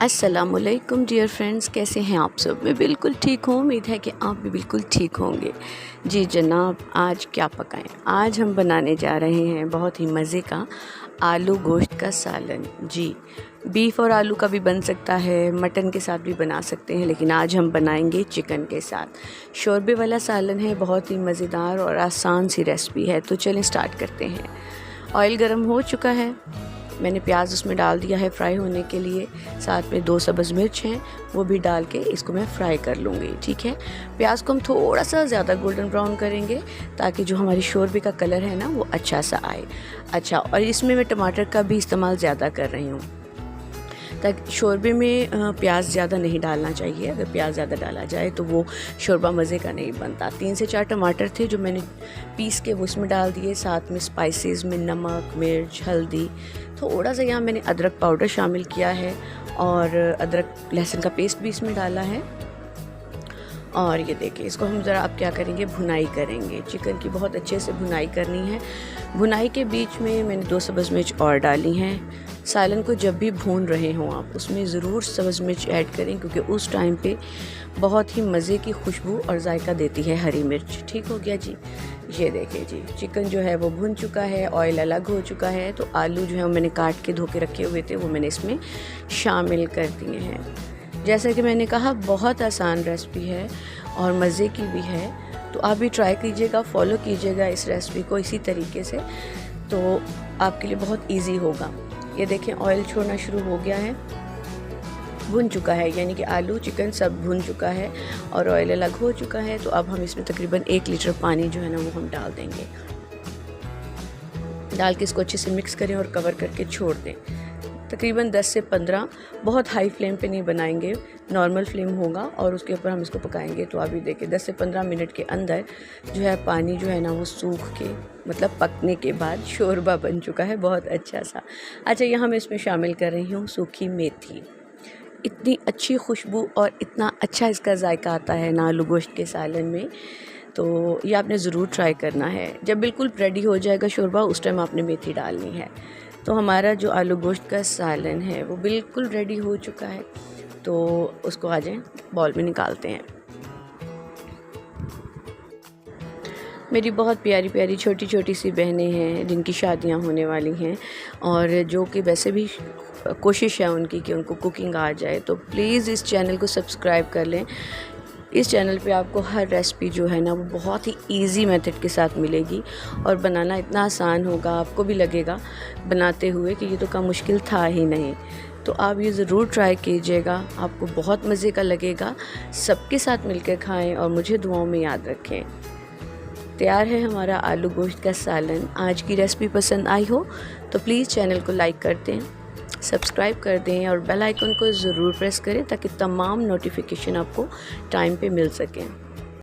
अस्सलामुअलैकुम dear friends, कैसे हैं आप सब। मैं बिल्कुल ठीक हूँ, उम्मीद है कि आप भी बिल्कुल ठीक होंगे। जी जनाब, आज क्या पकाएं। आज हम बनाने जा रहे हैं बहुत ही मज़े का आलू गोश्त का सालन। जी, बीफ और आलू का भी बन सकता है, मटन के साथ भी बना सकते हैं, लेकिन आज हम बनाएंगे चिकन के साथ। शोरबे वाला सालन है, बहुत ही मज़ेदार और आसान सी रेसिपी है। तो चलें स्टार्ट करते हैं। ऑयल गरम हो चुका है, मैंने प्याज उसमें डाल दिया है फ्राई होने के लिए। साथ में 2 सब्ज़ मिर्च हैं, वो भी डाल के इसको मैं फ्राई कर लूँगी। ठीक है, प्याज को हम थोड़ा सा ज़्यादा गोल्डन ब्राउन करेंगे ताकि जो हमारी शोरबे का कलर है ना वो अच्छा सा आए। अच्छा, और इसमें मैं टमाटर का भी इस्तेमाल ज़्यादा कर रही हूँ ताकि शोरबे में प्याज ज़्यादा नहीं डालना चाहिए। अगर प्याज ज़्यादा डाला जाए तो वो शोरबा मज़े का नहीं बनता। 3 से 4 टमाटर थे जो मैंने पीस के वो उसमें डाल दिए। साथ में स्पाइसेस में नमक, मिर्च, हल्दी, थोड़ा सा यहाँ मैंने अदरक पाउडर शामिल किया है और अदरक लहसुन का पेस्ट भी इसमें डाला है। और ये देखिए, इसको हम ज़रा अब क्या करेंगे, भुनाई करेंगे। चिकन की बहुत अच्छे से भुनाई करनी है। भुनाई के बीच में मैंने 2 सब्ज़ मिर्च और डाली हैं। सालन को जब भी भून रहे हों आप, उसमें ज़रूर सब्ज़ मिर्च ऐड करें, क्योंकि उस टाइम पे बहुत ही मज़े की खुशबू और जायका देती है हरी मिर्च। ठीक हो गया जी। ये देखिए जी, चिकन जो है वो भुन चुका है, ऑयल अलग हो चुका है। तो आलू जो है वो मैंने काट के धो के रखे हुए थे, वो मैंने इसमें शामिल कर दिए हैं। जैसा कि मैंने कहा, बहुत आसान रेसिपी है और मज़े की भी है। तो आप भी ट्राई कीजिएगा, फॉलो कीजिएगा इस रेसिपी को इसी तरीके से, तो आपके लिए बहुत इजी होगा। ये देखें, ऑयल छोड़ना शुरू हो गया है, भुन चुका है, यानी कि आलू चिकन सब भुन चुका है और ऑयल अलग हो चुका है। तो अब हम इसमें तकरीबन 1 लीटर पानी जो है ना वो हम डाल देंगे। डाल के इसको अच्छे से मिक्स करें और कवर करके छोड़ दें तकरीबन 10 से 15। बहुत हाई फ्लेम पे नहीं बनाएंगे, नॉर्मल फ्लेम होगा और उसके ऊपर हम इसको पकाएंगे। तो अभी देखिए 10 से 15 मिनट के अंदर जो है पानी जो है ना वो सूख के, मतलब पकने के बाद शोरबा बन चुका है बहुत अच्छा सा। अच्छा, यहाँ मैं इसमें शामिल कर रही हूँ सूखी मेथी। इतनी अच्छी खुशबू और इतना अच्छा इसका जायका आता है ना आलू गोश्त के सालन में, तो ये आपने ज़रूर ट्राई करना है। जब बिल्कुल रेडी हो जाएगा शोरबा, उस टाइम आपने मेथी डालनी है। तो हमारा जो आलू गोश्त का सालन है वो बिल्कुल रेडी हो चुका है। तो उसको आ जाएं, बॉल में निकालते हैं। मेरी बहुत प्यारी प्यारी छोटी छोटी सी बहनें हैं जिनकी शादियां होने वाली हैं और जो कि वैसे भी कोशिश है उनकी कि उनको कुकिंग आ जाए, तो प्लीज़ इस चैनल को सब्सक्राइब कर लें। इस चैनल पे आपको हर रेसिपी जो है ना वो बहुत ही इजी मेथड के साथ मिलेगी और बनाना इतना आसान होगा, आपको भी लगेगा बनाते हुए कि ये तो काम मुश्किल था ही नहीं। तो आप ये ज़रूर ट्राई कीजिएगा, आपको बहुत मज़े का लगेगा। सबके साथ मिलकर खाएं और मुझे दुआओं में याद रखें। तैयार है हमारा आलू गोश्त का सालन। आज की रेसिपी पसंद आई हो तो प्लीज़ चैनल को लाइक कर दें, सब्सक्राइब कर दें और बेल आइकन को ज़रूर प्रेस करें ताकि तमाम नोटिफिकेशन आपको टाइम पे मिल सकें।